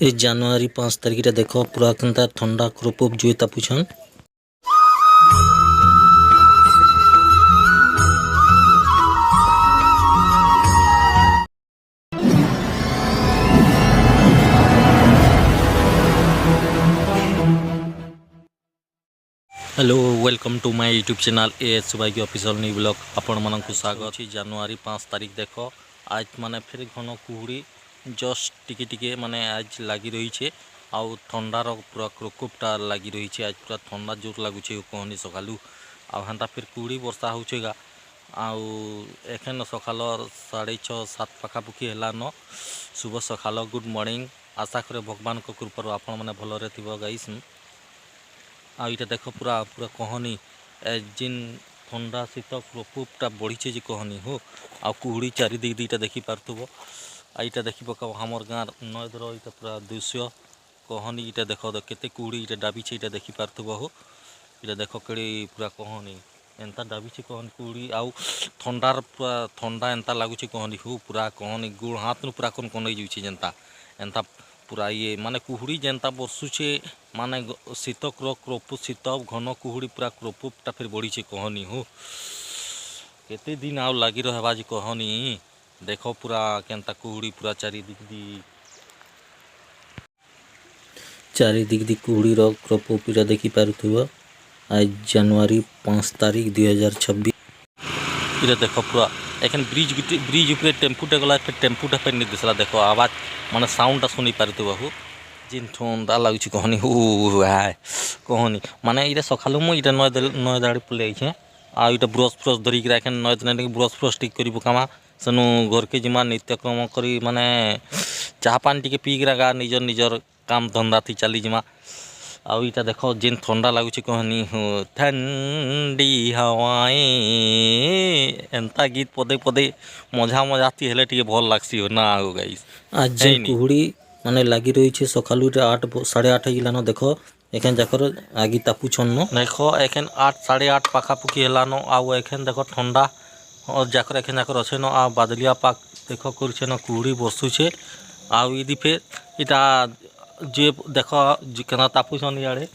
ए जनवरी 5 तारीख देख पूरा केनता ठंडा प्रकोप जुए तापुछन। Hello welcome to my YouTube channel A S सुबाई ऑफिशियल न्यू ब्लॉग आपण मानक स्वागत है। जनवरी 5 तारीख देख आज माने फिर घन कुहुड़ी जस्ट टिके टिके माने आज लगी रही है। आउ ठंडार पूरा प्रकोपटा लगी रही है। आज पूरा ठंडा जोर लगुच कहनी सकालू आंता फिर कुहुड़ी वर्षा होगा। आखन सकाल 6:30-7 पाखापाखि है। शुभ सकाल गुड मॉर्निंग। आशा करे भगवान को कृपा आपण मैंने भलरे थी गाइस। आईटा देख पूरा पूरा कहनी जिन ठंडा शीत प्रकोपटा बढ़ी कहनी हो। आ कुहुड़ी चारि दिग दीटा देखी पार्थुब। आईटा देखी पकाओ हमर गाँव नयदर यहाँ पूरा दृश्य कहनी। इटा देख केते कुहुड़ी इटा डाबी इटा देखी पार्थुब हो। इटा देख केड़ी पूरा कहनी एंता डाबी कहनी कुहुड़ी आउ ठंडार पूरा ठंडा एंता लगुच कहनी हो। पूरा कहनी गोड़ हाथ पूरा कौन कन जेनता एंता पूरा ये माने कुहुड़ी जेनता बसुचे माने शीत क्रोप शीत घन कुहुड़ी पूरा क्रोपटा फिर बढ़ी कहनी हो। केते दिन आउ लगी रहा कहनी देख पूरा केनता कुहुड़ी पूरा चारि दिग दी कुहुड़ी प्रकोप देखी पारुथुब। आज जनवरी 5 तारीख 2026 इधर देख पूरा एखन ब्रिज ऊपर टेम्पूटा गला फिर टेम्पूटा फिर नहीं दिसला। देखो आवाज माने साउंडटा सुनी पारुथुब हो। जिन ठंडा लगुच कहनी हो कहनी माने इटा सकालू मुझे इटा नय दाड़ी पलि आइछे। आ इटा ब्रश फ्रश धरिक एखन नय ब्रश फ्रश टिक करी पकामा सेनु घर के जिमा नित्यक्रम करी माने चाह पानी टिके पीक गा निजर निजर काम धंदा थी चली जिमा। आउ इटा देख जिन ठंडा लगुच कहनी हो ठंडी हवाएं एंता गीत पदे पदे मजा मजा थी हेले टिके भल लागसी हो ना हो गाइस। आज जिन कुहुड़ी माने लगी रही है सकालू 8 8:30 हिलान देख एखन जाकर आगे तापुछन न देख एखन 8 8:30 पाखापाखि हेलान। आउ एखन देख ठंडा और जाकर एखन जाकर अच्छे न आ बादलिया पाक देख कर कुहुड़ी बसुचे। आउ इदी फिर इटा जे देख केना तापुछन इे